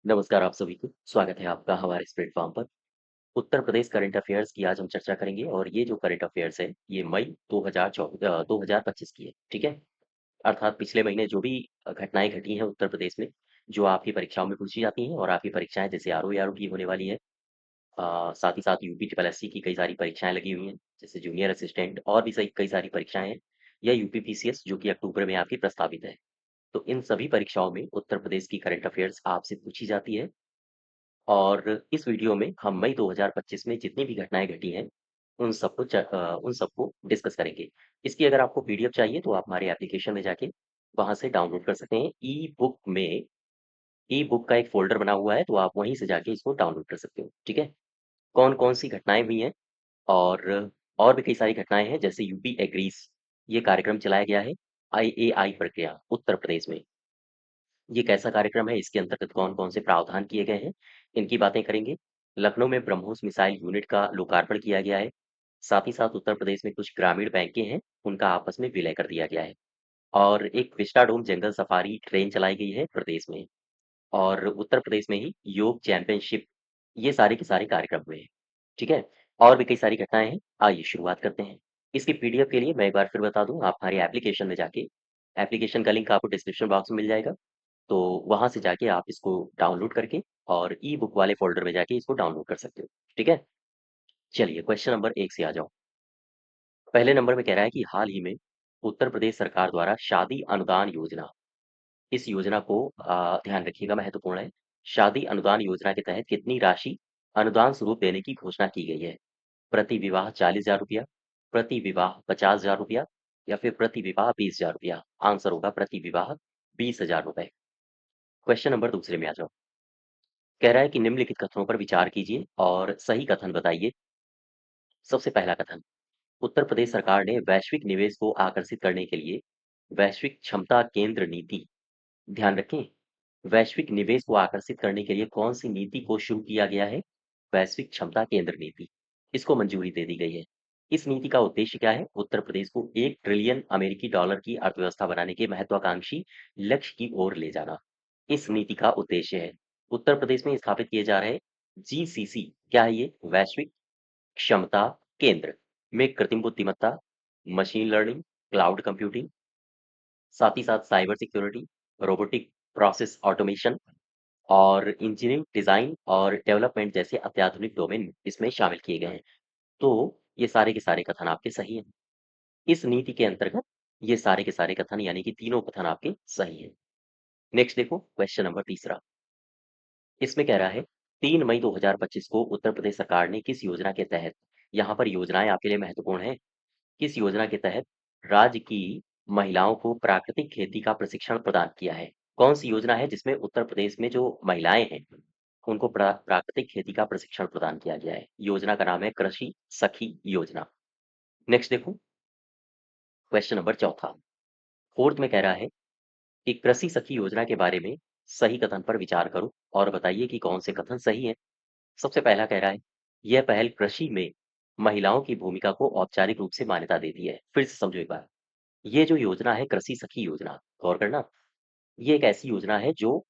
नमस्कार आप सभी को, स्वागत है आपका हमारे इस प्लेटफ़ॉर्म पर। उत्तर प्रदेश करंट अफ़ेयर्स की आज हम चर्चा करेंगे और ये जो करंट अफ़ेयर्स है, ये मई 2025 की है, ठीक है? अर्थात पिछले महीने जो भी घटनाएँ घटी हैं उत्तर प्रदेश में, जो आपकी परीक्षाओं में पूछी जाती हैं और आपकी परीक्षाएँ जैसे आरओ-एआरओ की होने वाली है। साथ ही साथ यूपी ट्रिपल एससी की कई सारी परीक्षाएँ लगी हुई हैं, जैसे जूनियर असिस्टेंट और भी सही कई सारी परीक्षाएँ हैं, या यूपी पीसीएस जो कि अक्टूबर में आपकी प्रस्तावित है। तो इन सभी परीक्षाओं में उत्तर प्रदेश की करंट अफ़ेयर्स आपसे पूछी जाती है और इस वीडियो में हम मई 2025 में जितनी भी घटनाएँ घटी हैं, उन सबको डिस्कस करेंगे। इसकी अगर आपको पीडीएफ चाहिए तो आप हमारे एप्लीकेशन में जाके वहाँ से डाउनलोड कर सकते हैं। ई-बुक का एक फ़ोल्डर बना हुआ है, तो आप वहीं से जाके इसको डाउनलोड कर सकते हो, ठीक है? कौन-कौन सी घटनाएँ हुई हैं और भी कई सारी घटनाएँ हैं, जैसे यूपी एग्रीज़, ये कार्यक्रम चलाया गया है, आईएआई प्रक्रिया उत्तर प्रदेश में। ये कैसा कार्यक्रम है? इसके अंतर्गत कौन-कौन से प्रावधान किए गए हैं? इनकी बातें करेंगे। लखनऊ में ब्रह्मोस मिसाइल यूनिट का लोकार्पण किया गया है। साथ ही साथ उत्तर प्रदेश में कुछ ग्रामीण बैंकें हैं, उनका आपस में विलय कर दिया गया है। और एक विस्टाडोम जंगल सफारी ट्रेन चलाई गई है प्रदेश में। और उत्तर प्रदेश में ही योग चैंपियनशिप, ये सारे के सारे कार्यक्रम हुए हैं। ठीक है? और भी कई सारी घटनाएँ हैं। आइए शुरुआत करते हैं। इसकी पीडीएफ के लिए मैं एक बार फिर बता दूँ, आप हमारी एप्लीकेशन में जाके एप्लीकेशन का लिंक आपको डिस्क्रिप्शन बॉक्स में मिल जाएगा। तो वहाँ से जाके आप इसको डाउनलोड करके और ई-बुक वाले फ़ोल्डर में जाके इसको डाउनलोड कर सकते हो, ठीक है? चलिए क्वेश्चन नंबर 1 से आ जाओ। पहले नंबर में कह रहा है कि हाल ही में उत्तर प्रदेश सरकार द्वारा शादी अनुदान योजना, इस योजना को ध्यान रखिएगा महत्वपूर्ण है। शादी अनुदान योजना के तहत कितनी राशि अनुदान स्वरूप देने की घोषणा की गई है? प्रति विवाह 40,000 रुपया, प्रति विवाह 50,000 रुपया या फिर प्रति विवाह 20,000 रुपया? आंसर होगा प्रति विवाह 20,000 रुपए। क्वेश्चन नंबर दूसरे में आ जाओ। कह रहा है कि निम्नलिखित कथनों पर विचार कीजिए और सही कथन बताइए। सबसे पहला कथन, उत्तर प्रदेश सरकार ने वैश्विक निवेश को आकर्षित करने के लिए वैश्विक क्षमता केंद्र नीति, ध्यान रखें, वैश्विक निवेश को आकर्षित करने के लिए कौन सी नीति को शुरू किया गया है? वैश्विक क्षमता केंद्र नीति, इसको मंजूरी दे दी गई है। इस नीति का उद्देश्य क्या है? उत्तर प्रदेश को 1 ट्रिलियन अमेरिकी डॉलर की अर्थव्यवस्था बनाने के महत्वाकांक्षी लक्ष्य की ओर ले जाना। इस नीति का उद्देश्य है उत्तर प्रदेश में स्थापित किए जा रहे जीसीसी, क्या है ये? वैश्विक क्षमता केंद्र में कृत्रिम बुद्धिमत्ता, मशीन लर्निंग, क्लाउड कंप्यूटिंग, साथ ही साथ cyber security, robotic process automation और इंजीनियरिंग, डिजाइन और डेवलपमेंट जैसे अत्याधुनिक डोमेन इसमें शामिल किए गए हैं। तो ये सारे के सारे कथन आपके सही हैं। इस नीति के अंतर्गत ये सारे के सारे कथन, यानी कि तीनों कथन आपके सही हैं। नेक्स्ट देखो क्वेश्चन नंबर तीसरा। इसमें कह रहा है 3 मई 2025 को उत्तर प्रदेश सरकार ने किस योजना के तहत, यहाँ पर योजनाएं आपके लिए महत्वपूर्ण है, किस योजना के तहत राज्य की महिलाओं को प्राकृतिक खेती का प्रशिक्षण प्रदान किया है? कौन सी योजना है जिसमें उत्तर प्रदेश में जो महिलाएं हैं उनको प्राकृतिक खेती का प्रशिक्षण प्रदान किया गया है? योजना का नाम है कृषि सखी योजना। नेक्स्ट देखो क्वेश्चन नंबर चौथा। फोर्थ में कह रहा है कि कृषि सखी योजना के बारे में सही कथन पर विचार करो और बताइए कि कौन से कथन सही है। सबसे पहला कह रहा है, यह पहल कृषि में महिलाओं की भूमिका को औपचारिक रूप से मान्यता देती है। फिर से समझो एक बार। ये जो योजना है कृषि सखी योजना, गौर करना, ये एक ऐसी योजना है जो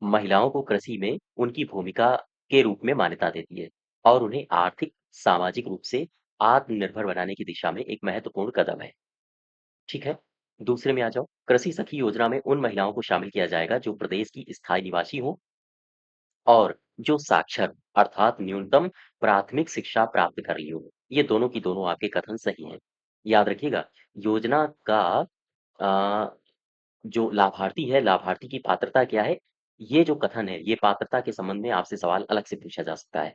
महिलाओं को कृषि में उनकी भूमिका के रूप में मान्यता देती है और उन्हें आर्थिक, सामाजिक रूप से आत्मनिर्भर बनाने की दिशा में एक महत्वपूर्ण कदम है। ठीक है? दूसरे में आ जाओ। कृषि सखी योजना में उन महिलाओं को शामिल किया जाएगा जो प्रदेश की स्थायी निवासी हों और जो साक्षर, अर्थात न्यूनतम प्राथमिक शिक्षा प्राप्त कर ली हो। ये दोनों की दोनों आपके कथन सही हैं। याद रखिएगा, योजना का अ, जो लाभार्थी है, लाभार्थी की पात्रता क्या है? ये जो कथन है, ये पात्रता के संबंध में आपसे सवाल अलग से पूछा जा सकता है।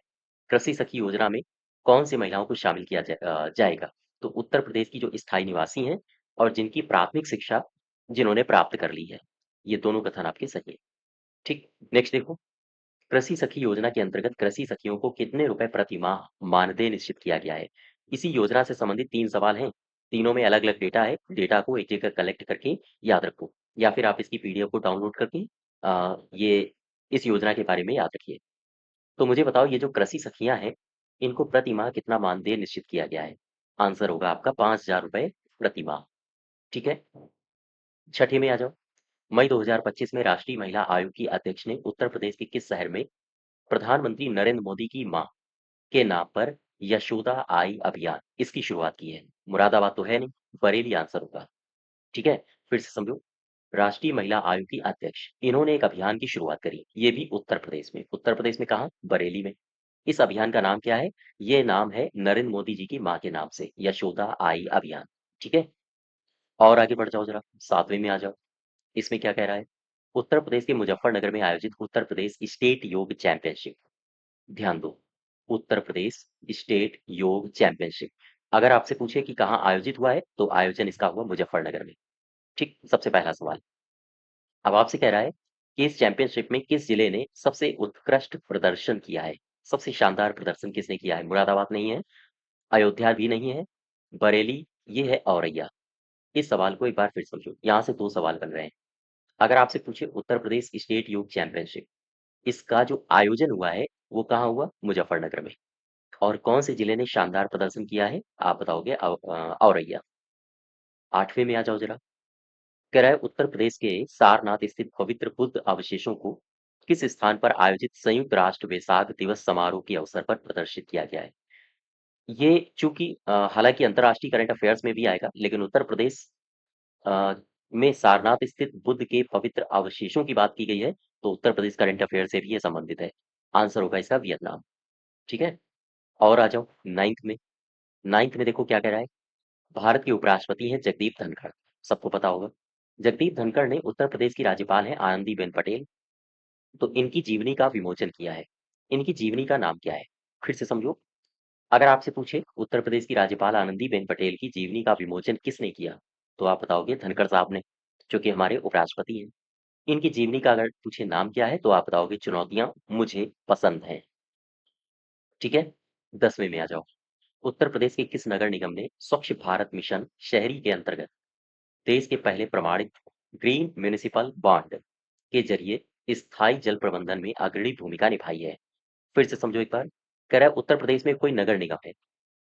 कृषि सखी योजना में कौन-सी महिलाओं को शामिल किया जाएगा? तो उत्तर प्रदेश की जो स्थायी निवासी हैं और जिनकी प्राथमिक शिक्षा जिन्होंने प्राप्त कर ली है। ये दोनों कथन आपके सही हैं। ठीक, नेक्स्ट देखो। कृषि सखी योजना के अंतर्गत कृषि सखियों को कितने रुपए प्रति माह मानदेय निश्चित किया गया है? इसी योजना से संबंधित 3 सवाल हैं। तीनों में अलग-अलग डेटा है। डेटा को एक जगह कलेक्ट करके याद रखो या फिर आप इसकी पीडीएफ को डाउनलोड करके ये इस योजना के बारे में याद रखिए। तो मुझे बताओ, ये जो कृषि सखियाँ हैं, इनको प्रति माह कितना मानदेय निश्चित किया गया है? आंसर होगा आपका ₹5,000 प्रति माह। ठीक है? छठे में आ जाओ। मई 2025 में राष्ट्रीय महिला आयोग की अध्यक्ष ने उत्तर प्रदेश के किस शहर में प्रधानमंत्री नरेंद्र मोदी की मां के नाम पर यशोदा आई अभियान इसकी शुरुआत की है? मुरादाबाद तो है नहीं, बरेली आंसर होगा। ठीक है, फिर से समझो। राष्ट्रीय महिला आयोग की अध्यक्ष इन्होंने एक अभियान की शुरुआत करी, ये भी उत्तर प्रदेश में कहा, बरेली में। इस अभियान का नाम क्या है? ये नाम है नरेंद्र मोदी जी की मां के नाम से, यशोदा आई अभियान। ठीक है, और आगे बढ़ जाओ जरा, 7वें में आ जाओ। इसमें क्या कह रहा है? उत्तर प्रदेश के मुजफ्फरनगर में आयोजित उत्तर प्रदेश स्टेट योग चैंपियनशिप। ध्यान दो, उत्तर प्रदेश स्टेट योग चैंपियनशिप। अगर आपसे पूछे कि कहाँ आयोजित हुआ है, तो आयोजन इसका हुआ मुजफ्फरनगर में। ठीक, सबसे पहला सवाल। अब आपसे कह रहा है कि इस चैंपियनशिप में किस जिले ने सबसे उत्कृष्ट प्रदर्शन किया है? सबसे शानदार प्रदर्शन किसने किया है? मुरादाबाद नहीं है, अयोध्या भी नहीं है, बरेली, ये है औरैया। इस सवाल को एक बार फिर समझो, यहाँ से दो सवाल बन रहे हैं। अगर आपसे पूछे उत्तर प्रदेश स्टेट योग चैंपियनशिप, इसका जो आयोजन हुआ है वो कहाँ हुआ? मुजफ्फरनगर में। और कौन से जिले ने शानदार प्रदर्शन किया है? आप बताओगे औरैया। 8वें में आ जाओ जरा। कह रहा है उत्तर प्रदेश के सारनाथ स्थित पवित्र बुद्ध अवशेषों को किस स्थान पर आयोजित संयुक्त राष्ट्र वेसाक दिवस समारोह के अवसर पर प्रदर्शित किया गया है? ये चूंकि हालांकि अंतर्राष्ट्रीय करंट अफेयर्स में भी आएगा, लेकिन उत्तर प्रदेश अ, में सारनाथ स्थित बुद्ध के पवित्र अवशेषों की बात की गई है, तो उत्तर प्रदेश करंट अफेयर से भी ये संबंधित है। आंसर होगा इसका वियतनाम। ठीक है, और आ जाओ 9th में। 9th में देखो क्या कह रहा है। भारत के उपराष्ट्रपति हैं जगदीप धनखड़, सबको पता होगा। जगदीप धनखड़ ने उत्तर प्रदेश की राज्यपाल हैं आनंदीबेन पटेल, तो इनकी जीवनी का विमोचन किया है। इनकी जीवनी का नाम क्या है? फिर से समझो। अगर आपसे पूछे उत्तर प्रदेश की राज्यपाल आनंदीबेन पटेल की जीवनी का विमोचन किसने किया, तो आप बताओगे धनखड़ साहब ने, जो कि हमारे उपराष्ट्रपति हैं। इनकी जीवनी का अगर पूछे नाम क्या है, तो आप बताओगे चुनौतियां मुझे पसंद हैं। ठीक है, 10वें में आ जाओ। उत्तर प्रदेश के किस नगर निगम ने स्वच्छ भारत मिशन शहरी के अंतर्गत देश के पहले प्रमाणित ग्रीन म्युनिसिपल बॉन्ड के जरिए स्थायी जल प्रबंधन में अग्रणी भूमिका निभाई है? फिर से समझो एक बार। कह रहा है उत्तर प्रदेश में कोई नगर निगम है,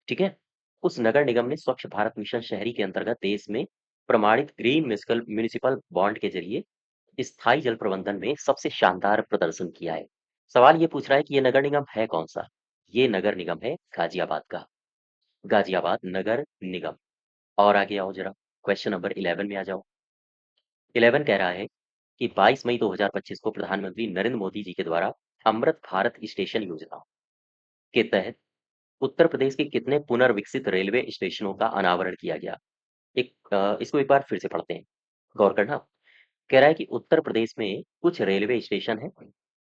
ठीक है? उस नगर निगम ने स्वच्छ भारत मिशन शहरी के अंतर्गत देश में प्रमाणित ग्रीन म्युनिसिपल म्युनिसिपल बॉन्ड के जरिए स्थायी जल प्रबंधन में सबसे शानदार प्रदर्शन किया है। सवाल ये पूछ रहा है कि ये नगर निगम है कौन सा? ये नगर निगम है गाजियाबाद का, गाजियाबाद नगर निगम। और आगे आओ जरा, क्वेश्चन नंबर 11 में आ जाओ। 11 कह रहा है कि 22 मई 2025 को प्रधानमंत्री नरेंद्र मोदी जी के द्वारा अमृत भारत स्टेशन योजना के तहत उत्तर प्रदेश के कितने पुनर्विकसित रेलवे स्टेशनों का अनावरण किया गया? इसको एक बार फिर से पढ़ते हैं, गौर करना। कह रहा है कि उत्तर प्रदेश में कुछ रेलवे स्टेशन हैं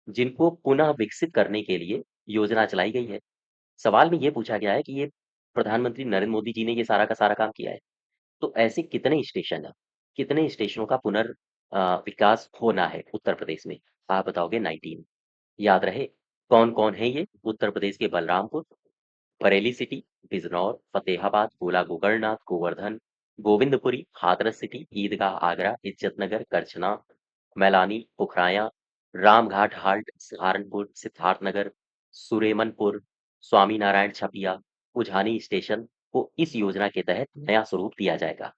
जिनको पुनः विकसित करने के लिए योजना चलाई गई है। सवाल में ये पूछा गया है कि ये प्रधानमंत्री नरेंद्र मोदी जी ने ये सारा का सारा काम किया है, तो ऐसे कितने स्टेशन हैं? कितने स्टेशनों का विकास होना है उत्तर प्रदेश में? आप बताओगे 19। याद रहे, कौन-कौन है ये? उत्तर प्रदेश के बलरामपुर, बरेली सिटी, बिजनौर, फतेहाबाद, गोला गोकर्ण, गोवर्धन, गोविंदपुरी, हाथरस सिटी, ईदगाह आगरा, इज्जतनगर, करछना, मैलानी, पुखराया, रामघाट हाल्ट, सहारनपुर, सिद्धार्थनगर, सुरेमनपुर, स्वामीनारायण छपिया, उझानी स्टेशन को इस योजना के तहत नया स्वरूप दिया जाएगा।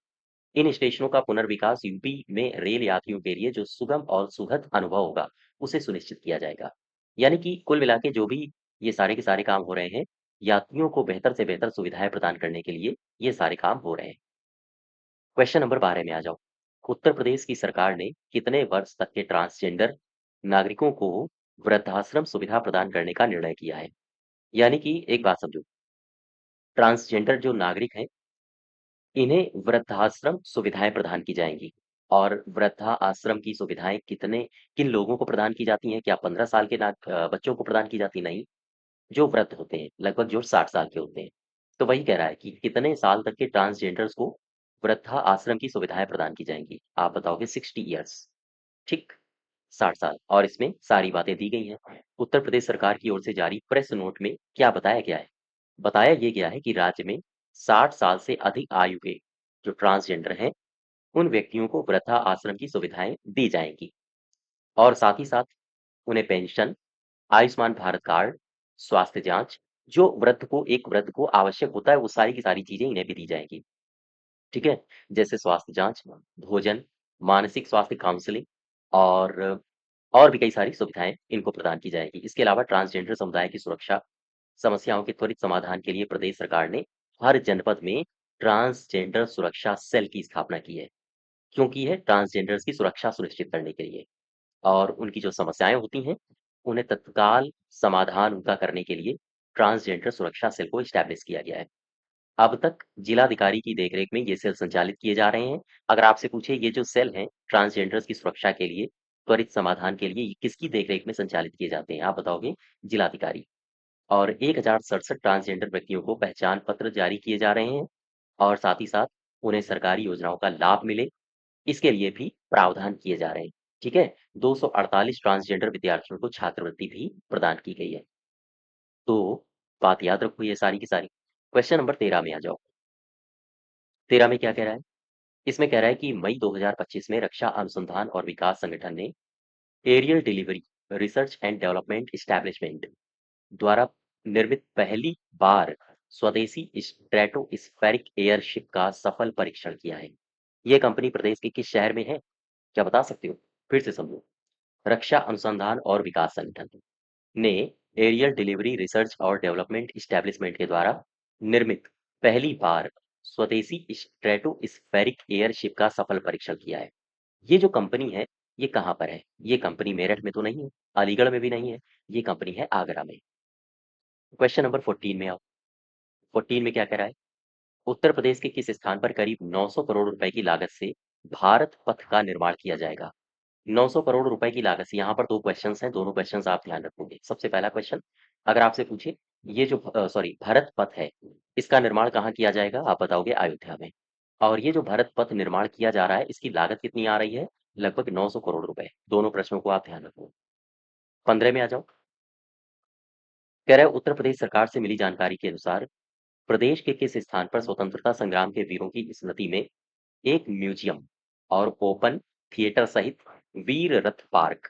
इन स्टेशनों का पुनर्विकास यूपी में रेल यात्रियों के लिए जो सुगम और सुखद अनुभव होगा, उसे सुनिश्चित किया जाएगा। यानी कि कुल मिला के जो भी ये सारे के सारे काम हो रहे हैं, यात्रियों को बेहतर से बेहतर सुविधाएं प्रदान करने के लिए ये सारे काम हो रहे हैं। क्वेश्चन नंबर 12 में आ जाओ। उत्तर प्रदेश की सरकार ने कितने वर्ष तक के ट्रांसजेंडर नागरिकों को वृद्धाश्रम सुविधा प्रदान करने का निर्णय किया है? यानी कि एक बात समझो, ट्रांसजेंडर जो नागरिक हैं, इन्हें वृद्धाश्रम सुविधाएँ प्रदान की जाएँगी। और वृद्धा आश्रम की सुविधाएँ किन लोगों को प्रदान की जाती हैं? क्या 15 साल के बच्चों को प्रदान की जाती? नहीं, जो वृद्ध होते हैं, लगभग जो 60 साल के होते हैं। तो वही कह रहा है कि कितने साल तक के ट्रांसजेंडर्स को वृद्धा आश्रम की सुविधाएँ प्रदान की जाएँगी? आप बताओगे 60 इयर्स, ठीक? 60 साल, और इसमें सारी बातें दी गई हैं। उत्तर प्रदेश सरकार की ओर से जारी प्रेस नोट में क्या बताया गया है? बताया ये गया है कि राज्य में 60 साल से अधिक आयु के जो ट्रांसजेंडर हैं, उन व्यक्तियों को वृद्धा आश्रम की सुविधाएँ दी जाएँगी, और साथ ही साथ उन्हें पेंशन, आयुष्मान भारत कार्ड, स्वास्थ्य जाँच, जो एक वृद्ध को आवश्यक होता है, वो सारी की सारी चीज़ें इन्हें भी दी जाएँगी। ठीक है? जैसे स्वास्थ्य जाँच, भोजन, मानसिक स्वास्थ्य काउंसलिंग और और भी कई सारी सुविधाएं इनको प्रदान की जाएगी। इसके अलावा ट्रांसजेंडर समुदाय की सुरक्षा समस्याओं के त्वरित समाधान के लिए प्रदेश सरकार ने हर जनपद में ट्रांसजेंडर सुरक्षा सेल की स्थापना की है। क्यों की है? ट्रांसजेंडर्स की सुरक्षा सुनिश्चित करने के लिए और उनकी जो समस्याएं होती हैं, उन्हें तत्काल समाधान उनका करने के लिए ट्रांसजेंडर सुरक्षा सेल को इस्टेब्लिश किया गया है। अब तक जिलाधिकारी की देखरेख में ये सेल संचालित किए जा रहे हैं। अगर आपसे पूछे ये जो सेल हैं ट्रांसजेंडर्स की सुरक्षा के लिए, त्वरित समाधान के लिए ये किसकी देखरेख में संचालित किए जाते हैं? आप बताओगे जिलाधिकारी। और 1067 ट्रांसजेंडर व्यक्तियों को पहचान पत्र जारी किए जा रहे हैं और साथ ही साथ उन्हें सरकारी योजनाओं का लाभ मिले, इसके लिए भी प्रावधान किए जा रहे हैं। ठीक है? 248 ट्रांसजेंडर विद्यार्थियों को छात्रवृत्ति भी प्रदान की गई है। तो बात याद रखो ये सारी की सारी। क्वेश्चन नंबर 13 में आ जाओ। 13 में क्या कह रहा है? इसमें कह रहा है कि मई 2025 में रक्षा अनुसंधान और विकास संगठन ने aerial delivery research and development establishment द्वारा निर्मित पहली बार स्वदेशी स्ट्रेटोस्फेरिक एयरशिप का सफल परीक्षण किया है। ये कंपनी प्रदेश के किस शहर में है? क्या बता सकते हो? फिर से समझो। रक्षा अनुसंधान और विकास संगठन ने एरियल डिलीवरी रिसर्च और डेवलपमेंट इस्टेब्लिशमेंट के द्वारा निर्मित पहली बार स्वदेशी स्ट्रेटोस्फेरिक एयरशिप का सफल परीक्षण किया है। ये जो कंपनी है, ये कहाँ पर है? ये कंपनी मेरठ में तो नहीं है, अलीगढ़ में भी नहीं है, ये कंपनी है आगरा में। क्वेश्चन नंबर 14 में आओ। 14 में क्या कह रहा है? उत्तर प्रदेश के किस स्थान पर करीब 900 करोड़ रुपए की लागत से भारत पथ का निर्माण किया जाएगा? 900 करोड़ रुपए की लागत से। यहाँ पर दो क्वेश्चंस हैं, दोनों क्वेश्चंस आप ध्यान रखोगे। सबसे पहला क्वेश्चन, अगर आपसे पूछे ये जो सॉरी भारत पथ है, इसका निर्माण कहाँ किया जाएगा? आप बताओगे अयोध्या में। और ये जो भारत पथ निर्माण किया जा रहा है, इसकी लागत कितनी आ रही है? लगभग 900 करोड़ रुपए। दोनों प्रश्नों को आप ध्यान रखो। 15 में आ जाओ। कह रहा है उत्तर प्रदेश सरकार से मिली जानकारी के अनुसार प्रदेश के किस स्थान पर स्वतंत्रता संग्राम के वीरों की स्मृति में एक म्यूजियम और ओपन थिएटर सहित वीर रथ पार्क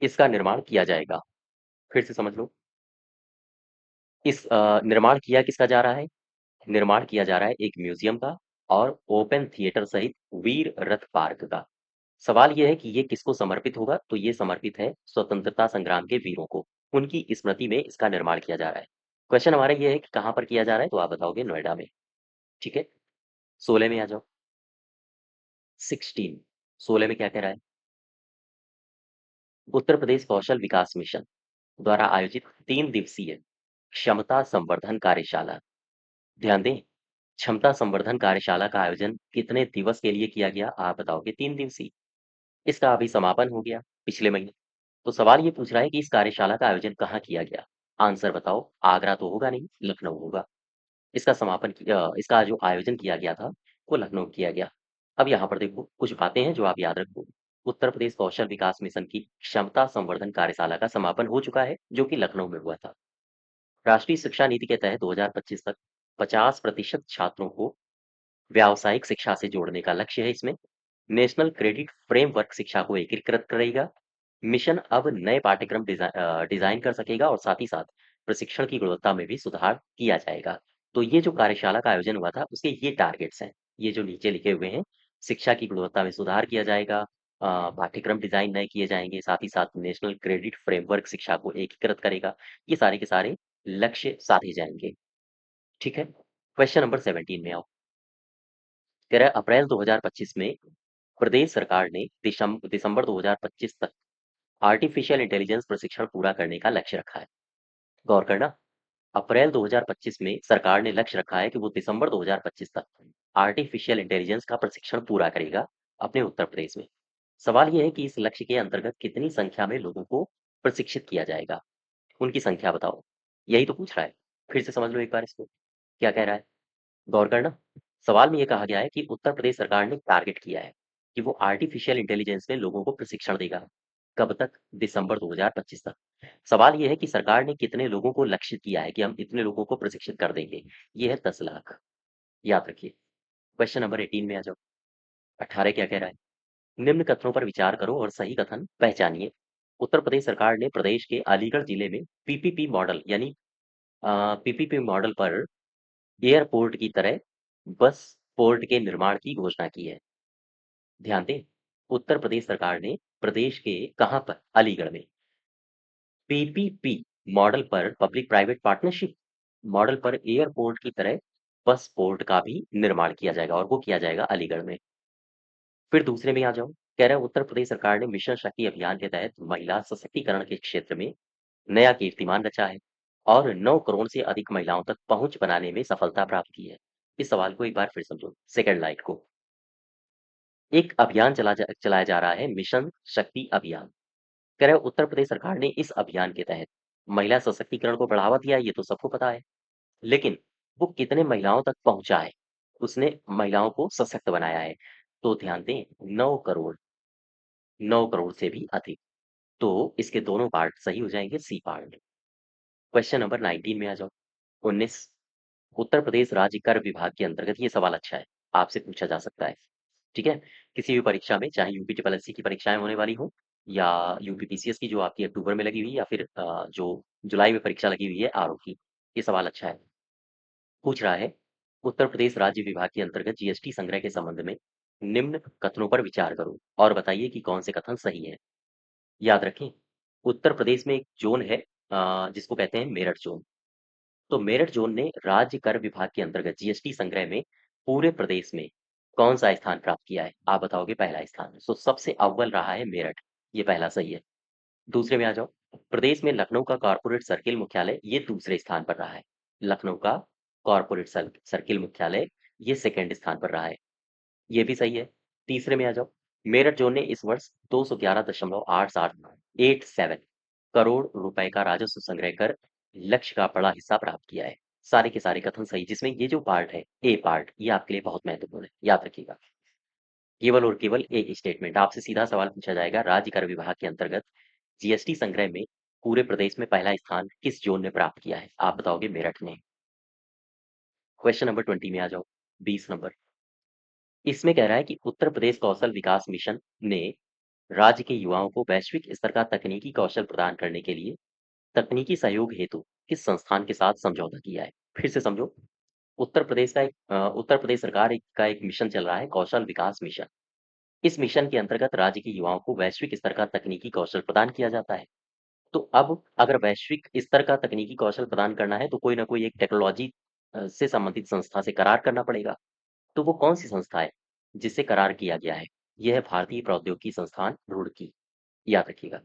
इसका निर्माण किया जाएगा? फिर से समझ लो। निर्माण किया किसका जा रहा है? निर्माण किया जा रहा है एक म्यूजियम का और ओपन थिएटर सहित वीर रथ पार्क का। सवाल ये है कि ये किसको समर्पित होगा? तो ये समर्पित है स्वतंत्रता संग्राम के वीरों को। उनकी स्मृति में इसका निर्माण किया जा रहा है। क्वेश्चन हमारा ये है कि कहाँ पर किया जा रहा है? तो आप बताओगे नोएडा में। ठीक है? 16 में आ जाओ। 16 16 में क्या कह रहा है? उत्तर प्रदेश कौशल विकास मिशन द्वारा आयोजित 3 दिवसीय क्षमता संवर्धन कार्यशाला। ध्यान दें, क्षमता संवर्धन कार्यशाला का आयोजन कितने दिवस के लिए किया गया? आप बताओगे 3 दिवसीय। इसका अभी समापन हो गया पिछले महीने। तो सवाल ये पूछ रहा है कि इस कार्यशाला का आयोजन कहाँ किया गया? आंसर बताओ। आगरा तो होगा नहीं, लखनऊ होगा। इसका जो आयोजन किया गया था, वो लखनऊ में किया गया। अब यहाँ पर देखो, कुछ बातें हैं जो आप याद रखो। उत्तर प्रदेश कौशल विकास मिशन की क्षमता संवर्धन कार्यशाला का समापन हो चुका है, जो कि लखनऊ में हुआ था। राष्ट्रीय शिक्षा नीति के तहत 2025 तक 50% छात्रों को व्यावसायिक शिक्षा से जोड़ने का लक्ष्य है इसमें। नेशनल क्रेडिट फ्रेमवर्क शिक्षा को एकीकृत करेगा। मिशन अब नए पाठ्यक्रम डिजाइन कर सकेगा और साथ ही साथ प्रशिक्षण की गुणवत्ता में भी सुधार किया जाएगा। तो ये जो कार्यशाला का आयोजन हुआ था, उसके ये टारगेट्स हैं। ये जो नीचे लिखे हुए हैं, शिक्षा की गुणवत्ता में सुधार किया जाएगा, पाठ्यक्रम डिजाइन नए किए जाएंगे, साथ ही साथ नेशनल क्रेडिट फ्रेमवर्क शिक्षा को एकीकृत करेगा। ये सारे के सारे लक्ष्य साधे जाएंगे। ठीक है? क्वेश्चन नंबर 17 में आओ। कह रहा है अप्रैल 2025 में प्रदेश सरकार ने दिसंबर 2025 तक आर्टिफिशियल इंटेलिजेंस प्रशिक्षण पूरा करने का लक्ष्य रखा है। गौर करना, अप्रैल 2025 में सरकार ने लक्ष्य रखा है कि वो दिसंबर 2025 तक आर्टिफिशियल इंटेलिजेंस का प्रशिक्षण पूरा करेगा अपने उत्तर प्रदेश में। सवाल ये है कि इस लक्ष्य के अंतर्गत कितनी संख्या में लोगों को प्रशिक्षित किया जाएगा? उनकी संख्या बताओ। यही तो पूछ रहा है। फिर से समझ लो एक बार इसको। क्या कह रहा है? गौर करना, सवाल में ये कहा गया है कि उत्तर प्रदेश सरकार ने टारगेट किया है कि वो आर्टिफिशियल इंटेलिजेंस में लोगों को प्रशिक्षण देगा। कब तक? दिसंबर 2025 तक। सवाल ये है कि सरकार ने कितने लोगों को लक्षित किया है कि हम इतने लोगों को प्रशिक्षित कर देंगे। ये है 10 लाख। याद रखिए। क्वेश्चन नंबर 18 में आ जाओ। 18 क्या कह रहा है? निम्न कथनों पर विचार करो और सही कथन पहचानिए। उत्तर प्रदेश सरकार ने प्रदेश के अलीगढ़ जिले में पीपीपी मॉडल यानी पीपीपी मॉडल पर एयरपोर्ट की तरह बस पोर्ट के निर्माण की घोषणा की है। ध्यान दें, उत्तर प्रदेश सरकार ने प्रदेश के कहाँ पर? अलीगढ़ में पीपीपी मॉडल पर पब्लिक प्राइवेट पार्टनरशिप मॉडल पर एयरपोर्ट की तरह बस पोर्ट का भी निर्माण किया जाएगा और वो किया जाएगा अलीगढ़ में। फिर दूसरे में आ जाओ, कह रहा है उत्तर प्रदेश सरकार ने मिशन शक्ति अभियान के तहत महिला सशक्तिकरण के क्षेत्र में नया कीर्तिमान रचा है और 9 करोड़ से अधिक महिलाओं तक पहुंच बनाने में सफलता प्राप्त की है। इस सवाल को एक बार फिर समझो, सेकंड लाइट को। एक अभियान चलाया जा रहा है, मिशन शक्ति अभियान। कह रहे हैं उत्तर प्रदेश सरकार ने इस अभियान के तहत महिला सशक्तिकरण को बढ़ावा दिया है, ये तो सबको पता है। लेकिन वो कितने महिलाओं तक पहुंचा है? उसने महिलाओं को सशक्त बनाया है। तो ध्यान दें, 9 करोड़, 9 करोड़ से भी अधिक। तो इसके दोनों पार्ट सही हो जाएंगे, सी पार्ट। क्वेश्चन नंबर 19 में आ जाओ। 19, उत्तर प्रदेश राज्य कर विभाग के अंतर्गत, ये सवाल अच्छा है, आपसे पूछा जा सकता है। ठीक है, किसी भी परीक्षा में, चाहे यूपी ट्रिपल एससी की परीक्षाएं होने वाली हो या यूपी पीसीएस की जो आपकी अक्टूबर में लगी हुई है, या फिर जो जुलाई में परीक्षा लगी हुई है आरओ की, ये सवाल अच्छा है। पूछ रहा है, उत्तर प्रदेश राज्य विभाग के अंतर्गत जीएसटी संग्रह के संबंध में निम्न कथनों पर विचार करो और बताइए कि कौन से कथन सही है। याद रखें, उत्तर प्रदेश में एक जोन है जिसको कहते हैं मेरठ जोन। तो मेरठ जोन ने राज्य कर विभाग के अंतर्गत जीएसटी संग्रह में पूरे प्रदेश में कौन सा स्थान प्राप्त किया है? आप बताओगे पहला स्थान। तो सबसे अव्वल रहा है मेरठ, ये पहला सही है। दूसरे में आ जाओ, प्रदेश में लखनऊ का कॉर्पोरेट सर्किल मुख्यालय ये दूसरे स्थान पर रहा है। लखनऊ का कॉर्पोरेट सर्किल मुख्यालय ये सेकंड स्थान पर रहा है, ये भी सही है। तीसरे में आ जाओ, मेरठ जोन ने इस वर्ष 211.87 करोड़ रुपए का राजस्व संग्रह कर लक्ष्य का बड़ा हिस्सा प्राप्त किया है। सारे के सारे कथन सही, जिसमें ये जो पार्ट है, ए पार्ट, ये आपके लिए बहुत महत्वपूर्ण है, याद रखिएगा। केवल और केवल एक स्टेटमेंट आपसे सीधा सवाल पूछा जाएगा, राज्य कर विभाग के अंतर्गत जीएसटी संग्रह में पूरे प्रदेश में पहला स्थान किस जोन ने प्राप्त किया है? आप बताओगे मेरठ ने। क्वेश्चन नंबर 20 में आ जाओ, 20 नंबर। इसमें कह रहा है कि उत्तर प्रदेश कौशल विकास मिशन ने राज्य के युवाओं को वैश्विक स्तर का तकनीकी कौशल प्रदान करने के लिए तकनीकी सहयोग हेतु किस संस्थान के साथ समझौता किया है? फिर से समझो, उत्तर प्रदेश सरकार का एक मिशन चल रहा है, कौशल विकास मिशन। इस मिशन के अंतर्गत राज्य के युवाओं को वैश्विक स्तर का तकनीकी कौशल प्रदान किया जाता है। तो अब अगर वैश्विक स्तर का तकनीकी कौशल प्रदान करना है, तो कोई ना कोई एक टेक्नोलॉजी से संबंधित संस्था से करार करना पड़ेगा। तो वो कौन सी संस्था है जिससे करार किया गया है? यह है भारतीय प्रौद्योगिकी संस्थान रुड़की, याद रखिएगा।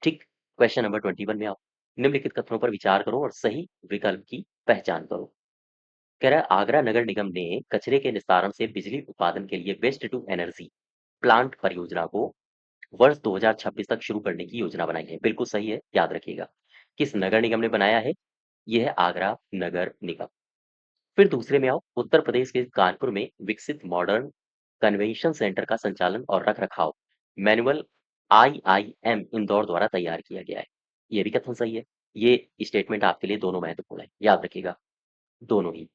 ठीक, क्वेश्चन नंबर 21 में आओ। निम्नलिखित कथनों पर विचार करो और सही विकल्प की पहचान करो। कह रहा है आगरा नगर निगम ने कचरे के निस्तारण से बिजली उत्पादन के लिए वेस्ट टू एनर्जी प्लांट परियोजना को वर्ष 2026 तक शुरू करने की योजना बनाई है। बिल्कुल सही है, याद रखिएगा। किस नगर निगम ने बनाया है? यह है आगरा नगर निगम। फिर दूसरे में आओ, उत्तर प्रदेश के कानपुर में विकसित मॉडर्न कन्वेंशन सेंटर का संचालन और रख रखाव मैनुअल आईआईएम इंदौर द्वारा तैयार किया गया है। ये भी कथन सही है। ये स्टेटमेंट आपके लिए दोनों महत्वपूर्ण है, याद रखिएगा, दोनों ही।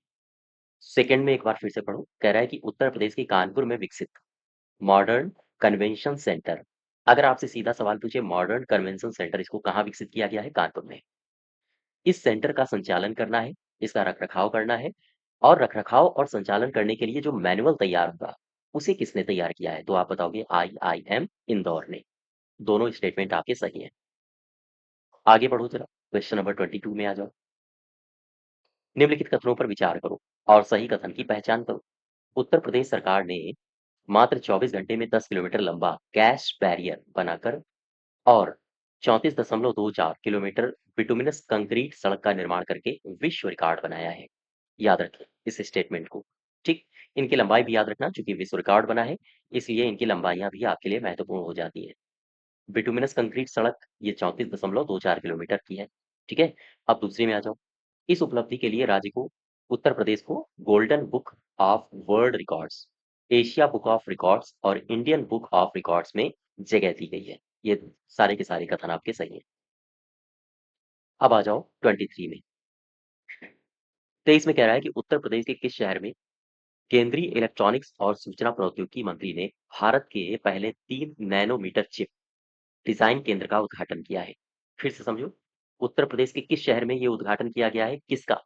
सेकंड में एक बार फिर से पढ़ो, कह रहा है कि उत्तर प्रदेश के कानपुर में विकसित मॉडर्न कन्वेंशन सेंटर। अगर आपसे सीधा सवाल पूछे, मॉडर्न कन्वेंशन सेंटर इसको कहाँ विकसित किया गया है? कानपुर में। इस सेंटर का संचालन करना है, इसका रखरखाव करना है, और रखरखाव और संचालन करने के लिए जो मैनुअल तैयार होगा, उसे किसने तैयार किया है? तो आप बताओगे आईआईएम इंदौर ने। दोनों स्टेटमेंट आपके सही हैं। आगे बढ़ो जरा, क्वेश्चन नंबर 22 में आ जाओ। निम्नलिखित कथनों पर विचार करो और सही कथन की पहचान करो। उत्तर प्रदेश सरकार ने मात्र 24 घंटे में 10 किलोमीटर लंबा कैश बैरियर बनाकर और 34.24 किलोमीटर बिटुमिनस कंक्रीट सड़क का निर्माण करके विश्व रिकॉर्ड बनाया है। याद रखें इस स्टेटमेंट को। ठीक, इनकी लंबाई भी याद रखना, चूंकि विश्व रिकॉर्ड बना है, इसलिए इनकी लंबाइयां भी आपके लिए महत्वपूर्ण हो जाती है। बिटुमिनस कंक्रीट सड़क ये 34.24 किलोमीटर की है। ठीक है, अब दूसरे में आ जाओ। इस उपलब्धि के लिए राज्य को, उत्तर प्रदेश को golden book of world records, Asia book of records और इंडियन बुक ऑफ रिकॉर्ड्स में जगह दी गई है। ये सारे के सारे कथन आपके सही हैं। अब आ जाओ 23 में। 23 में कह रहा है कि उत्तर प्रदेश के किस शहर में केंद्रीय इलेक्ट्रॉनिक्स और सूचना प्रौद्योगिकी मंत्री ने भारत के पहले 3 नैनोमीटर चिप डिजाइन केंद्र का उद्घाटन किया है? फिर से समझो, उत्तर प्रदेश के किस शहर में ये उद्घाटन किया गया है? किसका?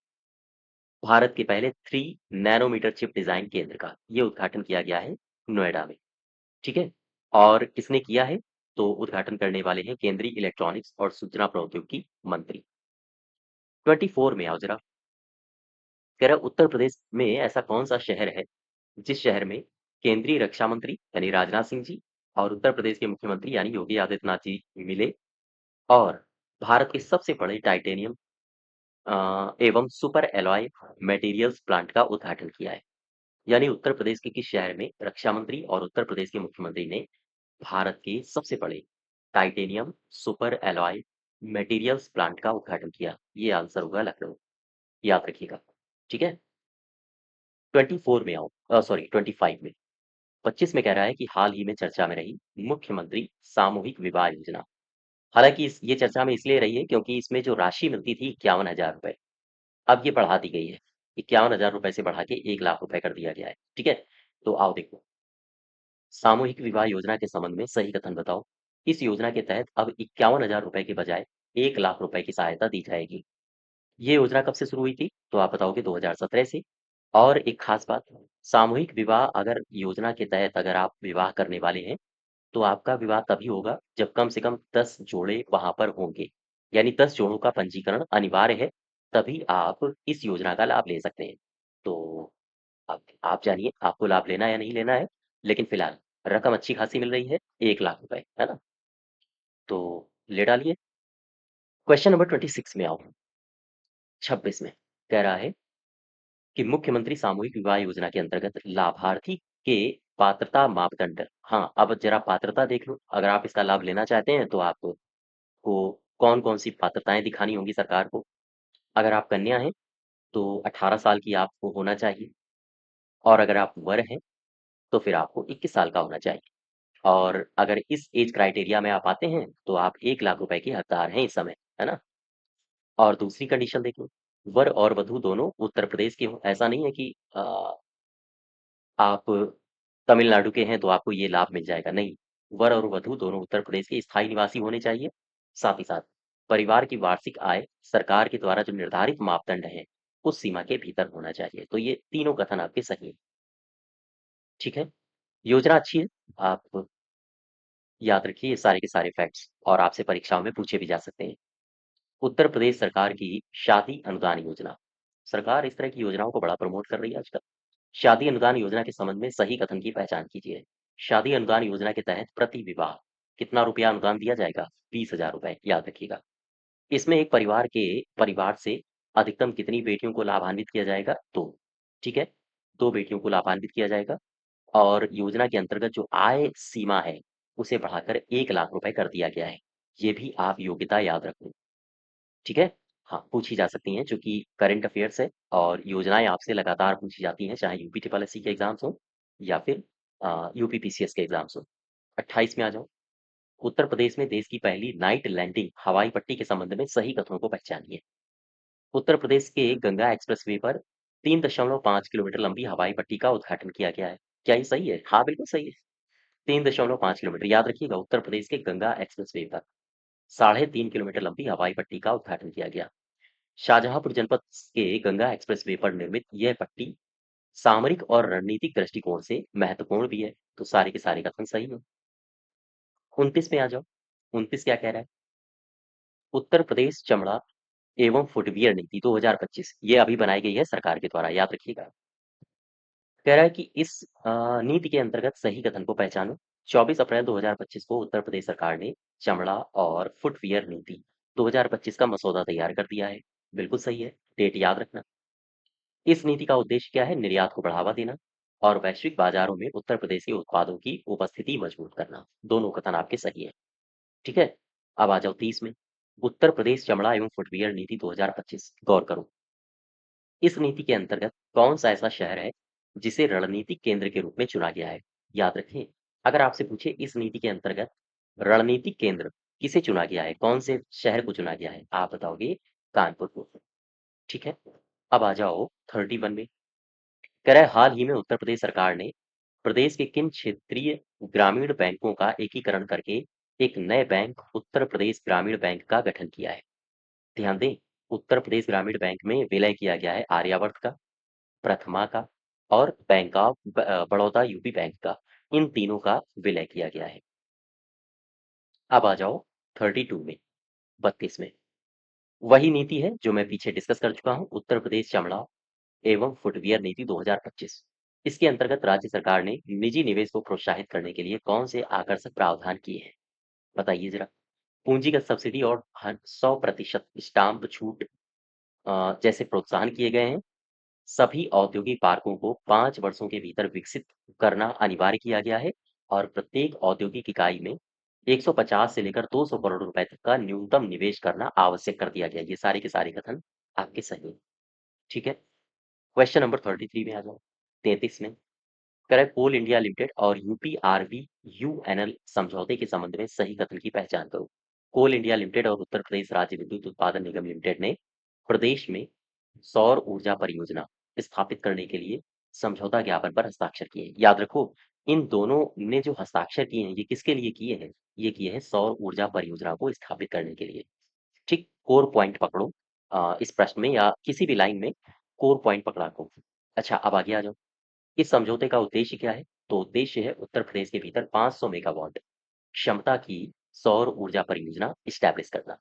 भारत के पहले 3 नैनोमीटर चिप डिजाइन केंद्र का ये उद्घाटन किया गया है नोएडा में, ठीक है? और किसने किया है? तो उद्घाटन करने वाले हैं केंद्रीय इलेक्ट्रॉनिक्स और सूचना प्रौद्योगिकी मंत्री। 24 में आओ जरा। कह रहा है उत्तर प्रदेश में ऐसा कौन-सा शहर है, जिस शहर में केंद्रीय रक्षा मंत्री यानी राजनाथ सिंह जी और उत्तर प्रदेश के मुख्यमंत्री यानी योगी आदित्यनाथ जी मिले और भारत के सबसे बड़े टाइटेनियम एवं सुपर एलॉय मटेरियल्स प्लांट का उद्घाटन किया है। यानी उत्तर प्रदेश के किस शहर में रक्षा मंत्री और उत्तर प्रदेश के मुख्यमंत्री ने भारत के सबसे बड़े titanium super alloy materials plant का उद्घाटन किया? ये आंसर होगा लखनऊ। याद रखिएगा। ठीक है? 24 में आओ, सॉरी 25 में। 25 में कह रहा है कि हाल ही में चर्चा में रही मुख्यमंत्री सामूहिक विवाह योजना। हालांकि ये चर्चा में इसलिए रही है क्योंकि इसमें जो राशि मिलती थी 51,000 रुपए, अब ये बढ़ा दी गई है। 51,000 रुपए से बढ़ा के 1 लाख रुपए कर दिया गया है। ठीक है? तो आओ देखो, सामूहिक विवाह योजना के संबंध में सही कथन बताओ। इस योजना के तहत अब 51,000 रुपए के बजाय 1 लाख रुपए की सहायता दी जाएगी। ये योजना कब से शुरू हुई थी? तो आप बताओगे 2017 से। और एक खास बात, सामूहिक विवाह अगर योजना के तहत अगर आप विवाह करने वाले हैं, तो आपका विवाह तभी होगा जब कम से कम 10 जोड़े वहाँ पर होंगे। यानी 10 जोड़ों का पंजीकरण अनिवार्य है, तभी आप इस योजना का लाभ ले सकते हैं। तो अब आप जानिए आपको लाभ लेना है या नहीं लेना है, लेकिन फिलहाल रकम अच्छी खासी मिल रही है, 1 लाख रुपए, है ना? तो ले डालिए। क्वेश्चन नंबर 26 में आओ। 26 में कह रहा है कि मुख्यमंत्री सामूहिक विवाह योजना के अंतर्गत लाभार्थी के पात्रता मापदंड। हाँ, अब जरा पात्रता देख लो। अगर आप इसका लाभ लेना चाहते हैं तो आपको कौन-कौन सी पात्रताएं दिखानी होंगी सरकार को। अगर आप कन्या हैं तो 18 साल की आपको होना चाहिए और अगर आप वर हैं तो फिर आपको 21 साल का होना चाहिए। और अगर इस एज क्राइटेरिया में आप आते हैं तो आप 1 लाख रुपए के हकदार हैं इस समय, है ना? और दूसरी कंडीशन देख लो, वर और वधू दोनों उत्तर प्रदेश के हों। ऐसा नहीं है कि आप तमिलनाडु के हैं तो आपको ये लाभ मिल जाएगा, नहीं। वर और वधू दोनों उत्तर प्रदेश के स्थायी निवासी होने चाहिए। साथ ही साथ परिवार की वार्षिक आय सरकार के द्वारा जो निर्धारित मापदंड है, उस सीमा के भीतर होना चाहिए। तो ये तीनों कथन आपके सही हैं, ठीक है? योजना अच्छी है, आप याद रखिए ये सारे के सारे फैक्ट्स और आपसे परीक्षाओं में पूछे भी जा सकते हैं। उत्तर प्रदेश सरकार की शादी अनुदान योजना। सरकार इस तरह की योजनाओं को बड़ा प्रमोट कर रही है आजकल। शादी अनुदान योजना के संबंध में सही कथन की पहचान कीजिए। शादी अनुदान योजना के तहत प्रति विवाह कितना रुपया अनुदान दिया जाएगा? 20,000 रुपए, याद रखिएगा। इसमें एक परिवार से अधिकतम कितनी बेटियों को लाभान्वित किया जाएगा? 2। ठीक है? 2 बेटियों को लाभान्वित किया जाएगा और योजना के अंतर्गत जो आय सीमा है, उसे बढ़ाकर 1 लाख रुपए कर दिया गया है। ये भी आप योग्यता याद रखें। ठीक है? हाँ, पूछी जा सकती हैं चूँकि करंट अफ़ेयर्स है और योजनाएँ आपसे लगातार पूछी जाती हैं, चाहे यूपी ट्रिपल एससी के एग्ज़ाम्स हों या फिर यूपी पीसीएस के एग्ज़ाम्स हों। 28 में आ जाओ। उत्तर प्रदेश में देश की पहली नाइट लैंडिंग हवाई पट्टी के संबंध में सही कथनों को पहचानिए। उत्तर प्रदेश के गंगा एक्सप्रेसवे पर 3.5 किलोमीटर लंबी हवाई पट्टी का उद्घाटन किया गया है। क्या ये सही है? हाँ, बिल्कुल सही है। 3.5 किलोमीटर, याद रखिएगा उत्तर प्रदेश के गंगा एक्सप्रेसवे पर 3.5 किलोमीटर लंबी हवाई पट्टी का उद्घाटन किया गया। शाहजहांपुर जनपद के गंगा एक्सप्रेसवे पर निर्मित यह पट्टी सामरिक और रणनीतिक दृष्टिकोण से महत्वपूर्ण भी है। तो सारे के सारे कथन सही है। 29 में आ जाओ। 29 क्या कह रहा है? उत्तर प्रदेश चमड़ा एवं फुटवियर नीति 2025 ये अभी बनाई गई है सरकार के द्वारा, याद रखिएगा। कह रहा है कि इस नीति के अंतर्गत सही कथन को पहचानो। 24 अप्रैल 2025 को उत्तर प्रदेश सरकार ने चमड़ा और फुटवियर नीति 2025 का मसौदा तैयार कर दिया है। बिल्कुल सही है, डेट याद रखना। इस नीति का उद्देश्य क्या है? निर्यात को बढ़ावा देना और वैश्विक बाजारों में उत्तर प्रदेश के उत्पादों की उपस्थिति मजबूत करना। दोनों कथन आपके सही है। ठीक है? अब आ जाओ 30 में। उत्तर प्रदेश चमड़ा एवं फुटवियर नीति 2025, गौर करो। इस नीति के अंतर्गत कौन सा ऐसा शहर है जिसे रणनीतिक केंद्र के रूप में चुना गया है? याद रखें, अगर आपसे पूछे इस नीति के अंतर्गत रणनीतिक केंद्र किसे चुना गया है, कौन से शहर को चुना गया है, आप बताओगे कानपुर को। ठीक है? अब आ जाओ 31 में। कह रहा है हाल ही में उत्तर प्रदेश सरकार ने प्रदेश के किन क्षेत्रीय ग्रामीण बैंकों का एकीकरण करके एक नए बैंक उत्तर प्रदेश ग्रामीण बैंक का गठन किया है? ध्यान दें, उत्तर प्रदेश ग्रामीण बैंक में विलय किया गया है आर्यावर्त का, प्रथमा का और bank of Baroda UP bank का। इन तीनों का विलय किया गया है। अब आ जाओ 32 में, 32 में। वही नीति है जो मैं पीछे डिस्कस कर चुका हूं, उत्तर प्रदेश चमड़ा एवं फुटवियर नीति 2025। इसके अंतर्गत राज्य सरकार ने निजी निवेश को प्रोत्साहित करने के लिए कौन से आकर्षक प्रावधान किए हैं? बताइए जरा। पूंजीगत सब्सिडी और 100% स्टाम्प छूट जैसे प्रोत्साहन किए गए हैं। सभी औद्योगिक पार्कों को 5 वर्षों के भीतर विकसित करना अनिवार्य किया गया है और प्रत्येक औद्योगिक इकाई में 150 से लेकर 200 करोड़ रुपए तक का न्यूनतम निवेश करना आवश्यक कर दिया गया। ये सारे के सारे कथन आपके सही हैं। ठीक है। क्वेश्चन नंबर 33 में आ जाओ, 33 में। करें कोल इंडिया लिमिटेड और यूपीआरबी यूएनएल समझौते के संबंध में सही कथन की पहचान करो। कोल इंडिया लिमिटेड और उत्तर प्रदेश राज्य विद्युत उत्पादन निगम लिमिटेड ने प्रदेश में सौर ऊर्जा परियोजना स्थापित करने के लिए समझौता ज्ञापन पर हस्ताक्षर किए। याद रखो, इन दोनों ने जो हस्ताक्षर किए हैं ये किसके लिए किए हैं? ये किए हैं सौर ऊर्जा परियोजना को स्थापित करने के लिए। ठीक, कोर पॉइंट पकड़ो इस प्रश्न में या किसी भी लाइन में कोर पॉइंट पकड़ा को। अच्छा, अब आगे आ जाओ। इस समझौते का उद्देश्य क्या है? तो उद्देश्य है उत्तर प्रदेश के भीतर 500 मेगावाट क्षमता की सौर ऊर्जा परियोजना स्टैब्लिश करना।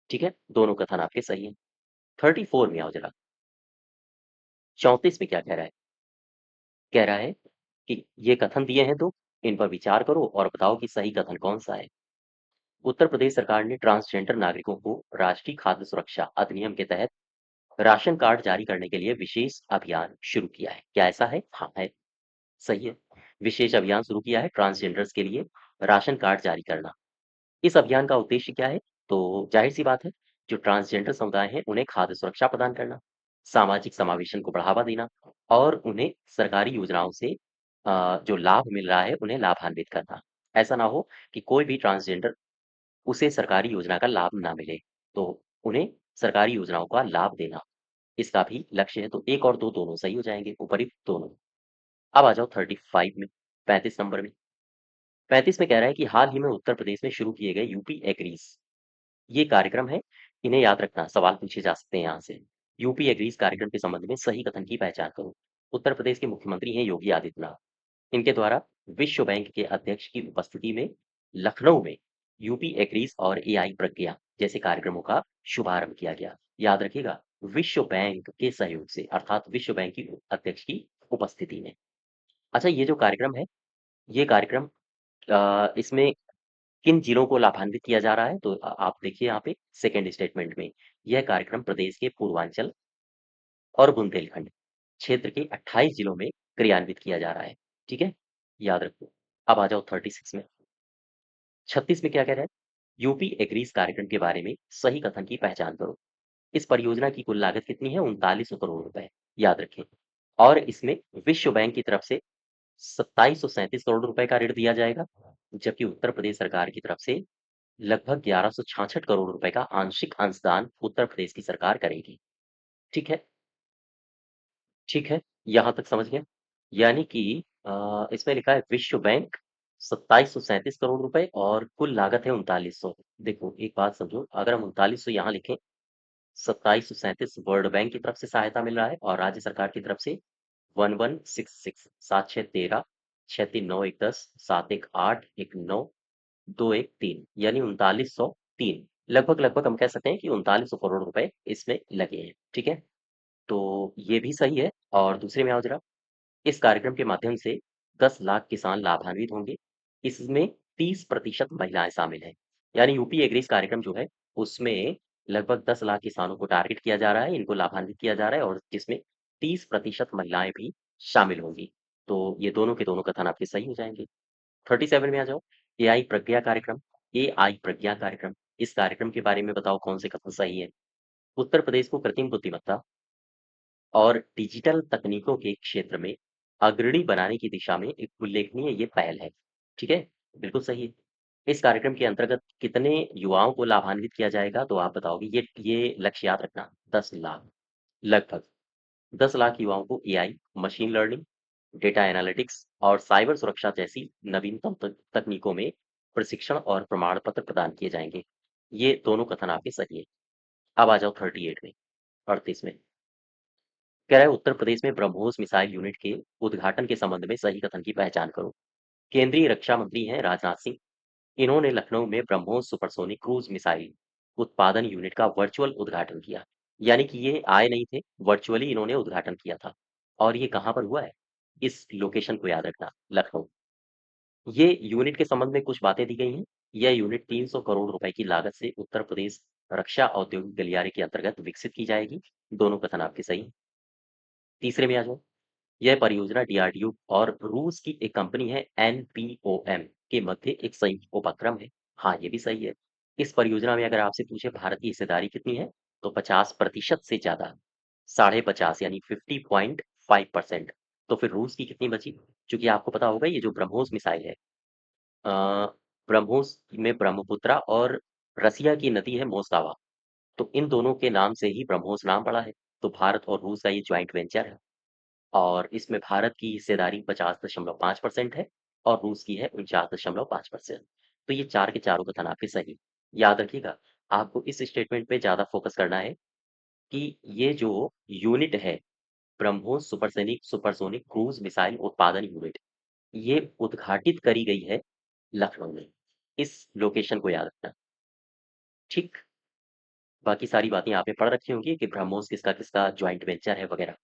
ठीक है, दोनों कथन आपके सही हैं। 34 में आओ जरा, 34 में क्या कह रहा है? कह रहा है कि ये कथन दिए हैं तो इन पर विचार करो और बताओ कि सही कथन कौन सा है। उत्तर प्रदेश सरकार ने ट्रांसजेंडर नागरिकों को राष्ट्रीय खाद्य सुरक्षा अधिनियम के तहत राशन कार्ड जारी करने के लिए विशेष अभियान शुरू किया है। क्या ऐसा है? हाँ है, सही है। विशेष अभियान शुरू किया है ट्रांसजेंडर्स के लिए राशन कार्ड जारी करना। इस अभियान का उद्देश्य क्या है? तो जाहिर सी बात है, जो ट्रांसजेंडर समुदाय है उन्हें खाद्य सुरक्षा प्रदान करना, सामाजिक समावेशन को बढ़ावा देना और उन्हें सरकारी योजनाओं से जो लाभ मिल रहा है उन्हें लाभान्वित करना। ऐसा ना हो कि कोई भी ट्रांसजेंडर उसे सरकारी योजना का लाभ ना मिले, तो उन्हें सरकारी योजनाओं का लाभ देना, इसका भी लक्ष्य है। तो एक और दो दोनों सही हो जाएंगे, उपयुक्त दोनों। अब आ जाओ 35 में, 35 नंबर में। 35 में कह रहा है कि हाल ही में उत्तर प्रदेश में शुरू किए गए यूपी एग्रीज, ये कार्यक्रम है, इन्हें याद रखना, सवाल पूछे जा सकते हैं यहाँ से। यूपी एग्रीज कार्यक्रम के संबंध में सही कथन की पहचान करो। उत्तर प्रदेश के मुख्यमंत्री हैं योगी आदित्यनाथ। इनके द्वारा विश्व बैंक के अध्यक्ष की उपस्थिति में लखनऊ में यूपी एग्रीज और एआई प्रज्ञा जैसे कार्यक्रमों का शुभारंभ किया गया। याद रखिएगा, विश्व बैंक के सहयोग से, अर्थात विश्व बैंक की अध्यक्ष की उपस्थिति में। अच्छा, ये जो कार्यक्रम है, ये कार्यक्रम इसमें किन जिलों को लाभान्वित किया जा रहा है? तो आप देखिए यहाँ पे सेकंड स्टेटमेंट में, यह कार्यक्रम प्रदेश के पूर्वांचल और बुंदेलखंड क्षेत्र के 28 जिलों में क्रियान्वित किया जा रहा है। ठीक है, याद रखो। अब आ जाओ 36 में। 36 में क्या कह रहा है? यूपी एग्रीज कार्यक्रम के बारे में सही कथन की पहचान करो। इस परियोजना की कुल लागत कितनी है? 3900 करोड़ रुपए। याद रखें। और इसमें विश्व बैंक की तरफ से 2737 करोड़ रुपए का ऋण दिया जाएगा, जबकि उत्तर प्रदेश सरकार की तरफ से लगभग 1166 करोड़ रुपए का आंशिक अंशदान उत्तर प्रदेश की सरकार करेगी। ठीक है, ठीक है, यहाँ तक समझ गए? यानी कि इसमें लिखा है विश्व बैंक 2737 करोड़ रुपए और कुल लागत है 3900। देखो एक बात समझो, अगर हम 3900 यहाँ लिखें, 2737 वर्ल्ड बैंक की तरफ से सहायता मिल रहा है और राज्य सरकार की तरफ से 1166 7613 639 10 718 19 213 यानी 3903, लगभग लगभग हम कह सकते हैं कि 3900 करोड़ रुपए इसमें लगे हैं। ठीक है, तो ये भी सही है। और दूसरे में आओ जरा। इस कार्यक्रम के माध्यम से 10 लाख किसान लाभान्वित होंगे। इसमें 30% महिलाएं शामिल हैं। यानी यूपी एग्रीज कार्यक्रम जो है उसमें लगभग 10 लाख किसानों को टारगेट किया जा रहा है, इनको लाभान्वित किया जा रहा है और जिसमें 30% महिलाएं भी शामिल होंगी। तो ये दोनों के दोनों कथन आपके सही हो जाएंगे। 37 में आ जाओ। एआई प्रज्ञा कार्यक्रम, एआई प्रज्ञा कार्यक्रम, इस कार्यक्रम के बारे में बताओ कौन से कथन सही है? उत्तर प्रदेश को कृत्रिम बुद्धिमत्ता और डिजिटल तकनीकों के क्षेत्र में अग्रणी बनाने की दिशा में एक उल्लेखनीय ये पहल है। ठीक है, बिल्कुल सही है। इस कार्यक्रम के अंतर्गत कितने युवाओं को लाभान्वित किया जाएगा? तो आप बताओगे। ये लक्ष्य याद रखना, 10 लाख, लगभग 10 लाख युवाओं को AI, machine learning, data analytics और साइबर सुरक्षा जैसी नवीनतम तकनीकों में प्रशिक्षण और प्रमाण पत्र प्रदान किए जाएंगे। ये दोनों कथन आपके सही है। अब आ जाओ 38 में, 38 में। कह रहा है उत्तर प्रदेश में ब्रह्मोस मिसाइल यूनिट के उद्घाटन के संबंध में सही कथन की पहचान करो। केंद्रीय रक्षा मंत्री हैं राजनाथ सिंह। इन्होंने लखनऊ में ब्रह्मोस सुपरसोनिक क्रूज मिसाइल उत्पादन यूनिट का वर्चुअल उद्घाटन किया। यानी कि ये आए नहीं थे, वर्चुअली इन्होंने उद्घाटन किया था। और ये कहाँ पर हुआ है? इस लोकेशन को याद रखना, लखनऊ। ये यूनिट के संबंध में कुछ बातें दी गई हैं। यह यूनिट 300 करोड़ रुपए की लागत से उत्तर प्रदेश रक्षा औद्योगिक गलियारे के अंतर्गत विकसित की जाएगी। दोनों कथन आपके सही हैं। तीसरे में आ जाओ। यह परियोजना डीआरडीओ और रूस की एक कंपनी है एनपीओएम के मध्य एक संयुक्त उपक्रम है। हाँ, ये भी सही है। इस परियोजना में अगर आपसे पूछे भारत की हिस्सेदारी कितनी है, तो 50% से ज्यादा, 50.5 यानी 50.5%। तो फिर रूस की कितनी बची? क्योंकि आपको पता होगा ये जो ब्रह्मोस मिसाइल है, अ, ब्रह्मोस में ब्रह्मपुत्रा और रसिया की नदी है मोस्कावा, तो इन दोनों के नाम से ही ब्रह्मोस नाम पड़ा है। तो भारत और रूस का ये ज्वाइंट वेंचर है और इसमें भारत की हिस्सेदारी 50.5% है और रूस की है 49.5%। तो ये चार के चारों कथन आपके सही। याद रखिएगा, आपको इस स्टेटमेंट पे ज्यादा फोकस करना है कि ये जो यूनिट है, ब्रह्मोस सुपरसोनिक क्रूज मिसाइल उत्पादन यूनिट, ये उद्घाटित करी गई है लखनऊ में। इस लोकेशन को याद रखना। ठीक। बाकी सारी बातें आपने पढ़ रखी होंगी कि ब्रह्मोस किसका किसका ज्वाइंट वेंचर है वगैरह।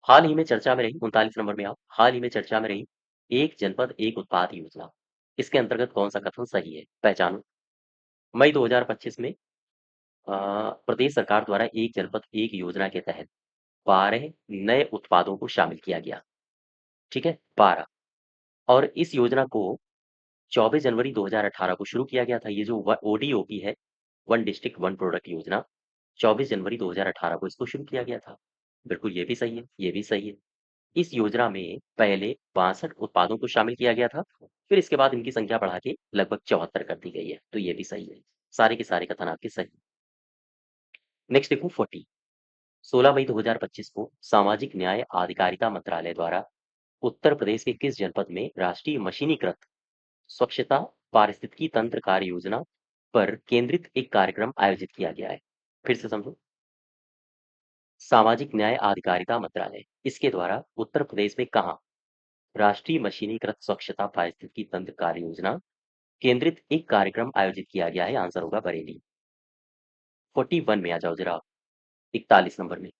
हाल ही में चर्चा में रही, 39 नंबर में आओ। हाल ही में चर्चा में रही एक जनपद एक उत्पाद योजना, इसके अंतर्गत कौन सा कथन सही है? पहचानो। मई 2025 में प्रदेश सरकार द्वारा एक जनपद एक योजना के तहत 12 नए उत्पादों को शामिल किया गया। ठीक है, 12। और इस योजना को 24 जनवरी 2018 को शुरू किया गया था। ये जो ओडीओपी है, वन डिस्ट्रिक्ट वन प्रोडक्ट योजना, 24 जनवरी 2018 को इसको शुरू किया गया था। बिल्कुल, ये भी सही है, ये भी सही है। इस योजना में पहले 62 उत्पादों को शामिल किया गया था, फिर इसके बाद इनकी संख्या बढ़ा के लगभग 74 कर दी गई है। तो ये भी सही है। सारे के सारे कथन आपके सही। नेक्स्ट देखो 40। 16 मई 2025 को सामाजिक न्याय आधिकारिता मंत्रालय द्वारा उत्तर प्रदेश के किस जनपद में राष्ट्रीय मशीनीकृत स्वच्छता पारिस्थितिकी तंत्र कार्य योजना पर केंद्रित एक कार्यक्रम आयोजित किया गया है? फिर से समझो। सामाजिक न्याय आधिकारिता मंत्रालय, इसके द्वारा उत्तर प्रदेश में कहा राष्ट्रीय मशीनीकृत स्वच्छता पारिस्थितिकी तंत्र कार्य योजना केंद्रित एक कार्यक्रम आयोजित किया गया है? आंसर होगा बरेली। 41 में आ जाओ जरा, 41 नंबर में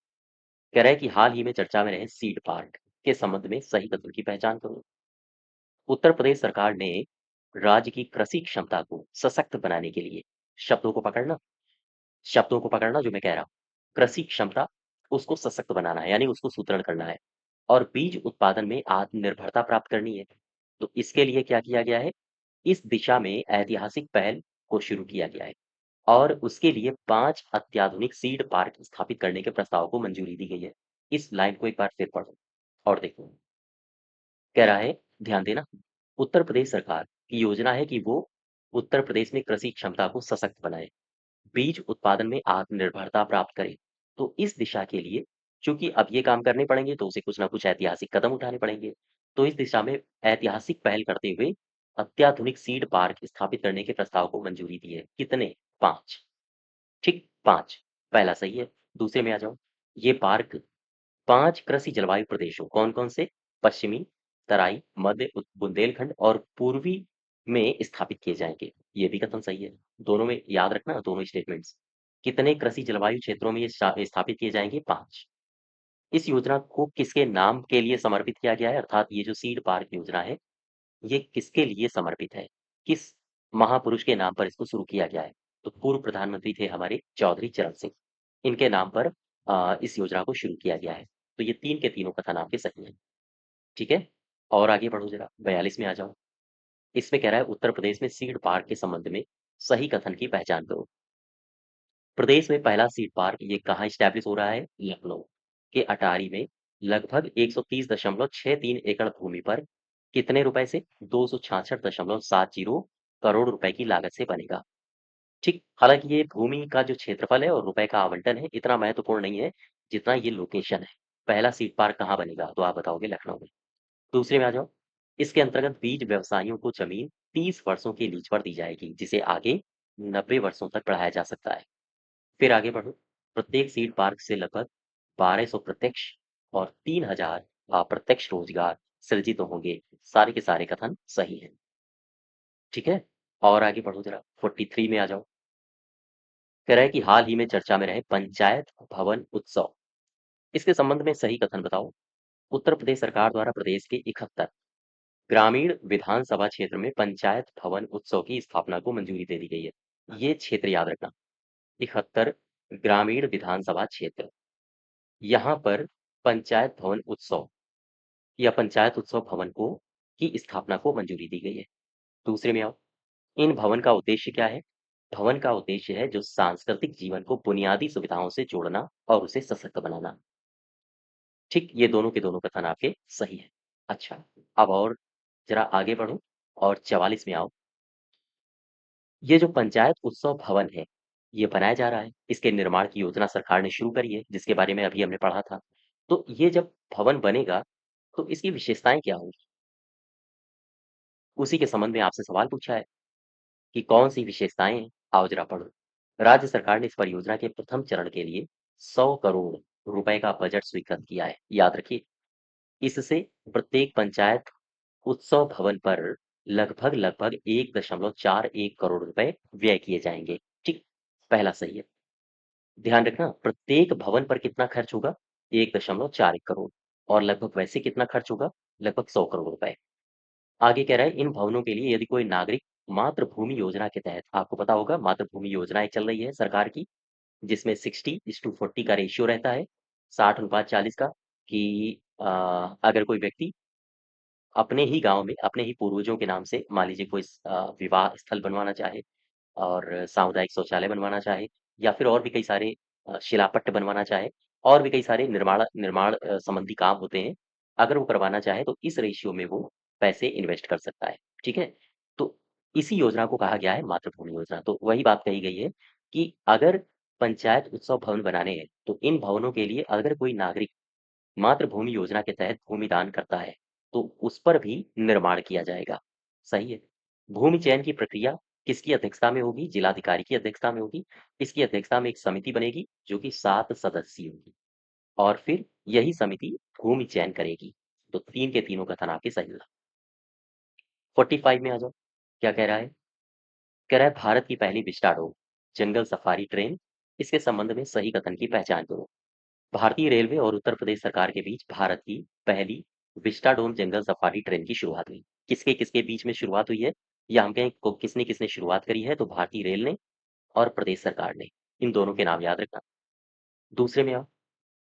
कह रहा है कि हाल ही में चर्चा में रहे सीड पार्क के संबंध में सही कथन की पहचान करो। उत्तर प्रदेश सरकार ने राज्य की कृषि क्षमता को सशक्त बनाने के लिए, शब्दों को पकड़ना, शब्दों को पकड़ना जो मैं कह रहा हूँ, कृषि क्षमता, उसको सशक्त बनाना है यानी उसको सुदृढ़ करना है और बीज उत्पादन में आत्मनिर्भरता प्राप्त करनी है। तो इसके लिए क्या किया गया है? इस दिशा में ऐतिहासिक पहल को शुरू किया गया है और उसके लिए 5 अत्याधुनिक सीड पार्क स्थापित करने के प्रस्ताव को मंजूरी दी गई है। इस लाइन को एक बार फिर पढ़ो और देखो। कह रहा है, ध्यान देना, उत्तर प्रदेश सरकार की योजना है कि वो उत्तर प्रदेश में कृषि क्षमता को सशक्त बनाए, बीज उत्पादन में आत्मनिर्भरता प्राप्त करे। तो इस दिशा के लिए चूंकि अब ये काम करने पड़ेंगे तो उसे कुछ ना कुछ ऐतिहासिक कदम उठाने पड़ेंगे। तो इस दिशा में ऐतिहासिक पहल करते हुए अत्याधुनिक सीड पार्क स्थापित करने के प्रस्ताव को मंजूरी दी है। कितने? 5। ठीक, 5। पहला सही है। दूसरे में आ जाओ। ये पार्क 5 कृषि जलवायु प्रदेशों, कौन-कौन से? पश्चिमी, तराई, मध्य, बुंदेलखंड और पूर्वी में स्थापित किए जाएँगे। ये भी कथन सही है। दोनों में याद रखना, दोनों स्टेटमेंट्स। कितने कृषि जलवायु क्षेत्रों में ये स्थापित किए जाएँगे? 5। इस योजना को किसके नाम के लिए समर्पित किया गया है? अर्थात ये जो सीड पार्क योजना है, ये किसके लिए समर्पित है? किस महापुरुष के नाम पर इसको शुरू किया गया है? तो पूर्व प्रधानमंत्री थे हमारे चौधरी चरण सिंह। इनके नाम पर इस योजना को शुरू किया गया है। तो ये 3 के तीनों कथन आपके सही हैं। ठीक है? और आगे बढ़ो जरा, 42 में आ जाओ। इसमें कह रहा है उत्तर प्रदेश में सीड पार्क के संबंध में सही कथन की पहचान करो। प्रदेश में पहला सीड पार्क ये कहाँ एस्टैब्लिश हो रहा है? लखनऊ के अटारी में लगभग 130.63 एकड़ भूमि पर कितने रुपए से? 266.70 करोड़ रुपए की लागत से बनेगा। ठीक, हालांकि ये भूमि का जो क्षेत्रफल है और रुपए का आवंटन है इतना महत्वपूर्ण नहीं है जितना ये लोकेशन है। पहला सीड पार्क कहाँ बनेगा? तो आप बताओगे लखनऊ में। दूसरे में आ जाओ। इसके अंतर्गत बीज व्यवसायियों को जमीन 30 वर्षों के लीज पर दी जाएगी जिसे आगे 90 वर्षों तक बढ़ाया जा सकता है। फिर आगे बढ़ो। प्रत्येक सीड पार्क से लगभग 1200 प्रत्यक्ष और 3000 अप्रत्यक्ष रोजगार सृजित होंगे। सारे के सारे कथन सही हैं। ठीक है? और आगे बढ़ो जरा, 43 में आ जाओ। कह रहा है कि हाल ही में चर्चा में रहे पंचायत भवन उत्सव, इसके संबंध में सही कथन बताओ। उत्तर प्रदेश सरकार द्वारा प्रदेश के 71 ग्रामीण विधानसभा क्षेत्र में पंचायत भवन उत्सव की स्थापना को मंजूरी दे दी गई है। ये क्षेत्र याद रखना, 71 ग्रामीण विधानसभा क्षेत्र, यहाँ पर पंचायत भवन उत्सव या पंचायत उत्सव भवन को की स्थापना को मंजूरी दी गई है। दूसरे में आओ, इन भवन का उद्देश्य क्या है? भवन का उद्देश्य है जो सांस्कृतिक जीवन को बुनियादी सुविधाओं से जोड़ना और उसे सशक्त बनाना। ठीक, ये दोनों के दोनों कथन आपके सही है। अच्छा, अब और जरा आगे बढ़ो और 44 में आओ। ये जो पंचायत उत्सव भवन है, ये बनाया जा रहा है। इसके निर्माण की योजना सरकार ने शुरू करी है, जिसके बारे में अभी हमने पढ़ा था। तो ये जब भवन बनेगा, तो इसकी विशेषताएं क्या होंगी? उसी के संबंध में आपसे सवाल पूछा है कि कौन सी विशेषताएं हैं? आओ जरा पढ़ो। राज्य सरकार ने इस परियोजना के प्रथम चरण के लिए 100 करोड़ रुपए का बजट स्वीकृत किया है। याद रखिए, इससे प्रत्येक पंचायत उत्सव भवन पर लगभग लगभग 1.41 करोड़ रुपए व्यय किए जाएंगे। ठीक, पहला सही है। ध्यान रखना, प्रत्येक भवन पर कितना खर्च होगा? 1.41 करोड़। और लगभग वैसे कितना खर्च होगा? लगभग 100 करोड़ रुपए। आगे कह रहा है इन भवनों के लिए यदि कोई नागरिक मातृभूमि योजना के तहत, आपको पता होगा मातृभूमि योजनाएं चल रही है सरकार की, जिसमें 60:40 का रेशियो रहता है, 60:40 का, कि अगर कोई व्यक्ति अपने ही गांव में अपने ही पूर्वजों के नाम से मान लीजिए कोई विवाह स्थल बनवाना चाहे और सामुदायिक शौचालय बनवाना चाहे, या फिर और भी कई सारे शिलापट्ट बनवाना चाहे, और भी कई सारे निर्माण निर्माण संबंधी काम होते हैं। अगर वो करवाना चाहे तो इस रेशियो में वो पैसे इन्वेस्ट कर सकता है। ठीक है? तो इसी योजना को कहा गया है मातृभूमि योजना। तो वही बात कही गई है कि अगर पंचायत उत्सव भवन बनाने हैं, तो इन भवनों के लिए अगर कोई नागरिक मातृभूमि योजना के तहत भूमि दान करता है, तो उस पर भी निर्माण किया जाएगा। सही है। भूमि चयन की प्रक्रिया किसकी अध्यक्षता में होगी? जिलाधिकारी की अध्यक्षता में होगी। इसकी अध्यक्षता में एक समिति बनेगी जो कि 7 सदस्यीय होगी, और फिर यही समिति भूमि चयन करेगी। तो तीन के तीनों कथन आपके सही है। 45 में आ जाओ। क्या कह रहा है? कह रहा है भारत की पहली विस्टाडोम जंगल सफारी ट्रेन, इसके संबंध में सही कथन की पहचान करो। भारतीय रेलवे और उत्तर प्रदेश सरकार के बीच भारत की पहली विस्टाडोम जंगल सफारी ट्रेन की शुरुआत हुई। किसके किसके बीच में शुरुआत हुई है? या हम कहें किसने किसने शुरुआत करी है, तो भारतीय रेल ने और प्रदेश सरकार ने। इन दोनों के नाम याद रखना। दूसरे में आओ,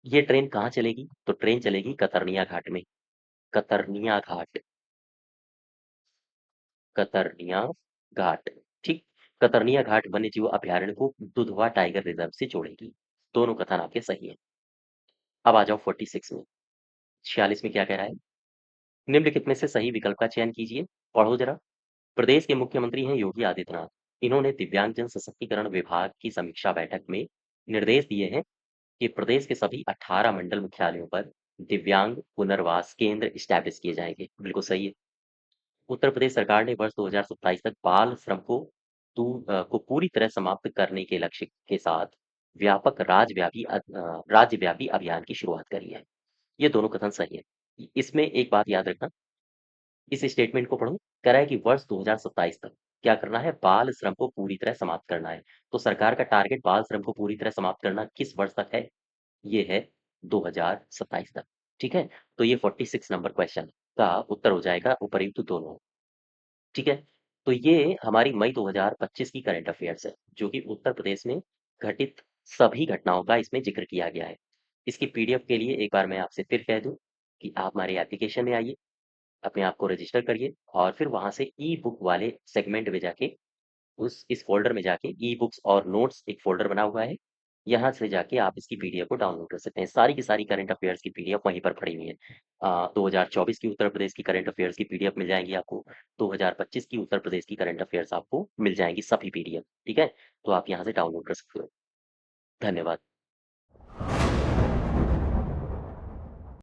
ये ट्रेन कहाँ चलेगी? तो ट्रेन चलेगी कतरनिया घाट में। कतरनिया घाट, कतरनिया घाट। ठीक, कतरनिया घाट वन्य जीव अभयारण्य को दुधवा टाइगर रिजर्व से जोड़ेगी। दोनों कथन आपके सही है। अब आ जाओ 46 में। 46 में क्या कह रहा है? निम्नलिखित में से सही विकल्प का चयन कीजिए। पढ़ो जरा। प्रदेश के मुख्यमंत्री हैं योगी आदित्यनाथ। इन्होंने दिव्यांगजन सशक्तिकरण विभाग की समीक्षा बैठक में निर्देश दिए हैं कि प्रदेश के सभी 18 मंडल मुख्यालयों पर दिव्यांग पुनर्वास केंद्र स्टैब्लिश किए जाएंगे। बिल्कुल सही है। उत्तर प्रदेश सरकार ने वर्ष 2027 तक बाल श्रम को पूरी तरह समाप्त करने के लक्ष्य के साथ व्यापक राज्यव्यापी अभियान की शुरुआत करी है। ये दोनों कथन सही है। इसमें एक बात याद रखना, इस स्टेटमेंट को पढ़ो। कह रहा है कि वर्ष 2027 तक क्या करना है? बाल श्रम को पूरी तरह समाप्त करना है। तो सरकार का टारगेट बाल श्रम को पूरी तरह समाप्त करना किस वर्ष तक है? ये है 2027 तक। ठीक है? तो ये 46 नंबर क्वेश्चन का उत्तर हो जाएगा उपर्युक्त दोनों। ठीक है? तो ये हमारी मई 2025 की करंट अफेयर्स है, जो कि उत्तर प्रदेश में घटित सभी घटनाओं का इसमें जिक्र किया गया है। इसकी पीडीएफ के लिए एक बार मैं आपसे फिर कह दूं कि आप हमारे एप्लीकेशन में आइए, अपने आप को रजिस्टर करिए, और फिर वहाँ से ई बुक वाले सेगमेंट में जाके उस इस फ़ोल्डर में जाके ई बुक्स और नोट्स एक फ़ोल्डर बना हुआ है। यहाँ से जाके आप इसकी पीडीएफ को डाउनलोड कर सकते हैं। सारी की सारी करंट अफ़ेयर्स की पीडीएफ वहीं पर पड़ी हुई है। 2024 की उत्तर प्रदेश की करंट अफ़ेयर्स की पीडीएफ मिल जाएँगी आपको। 2025 की उत्तर प्रदेश की करंट अफ़ेयर्स आपको मिल जाएँगी सभी पीडीएफ। ठीक है? तो आप यहाँ से डाउनलोड कर सकते हो। धन्यवाद।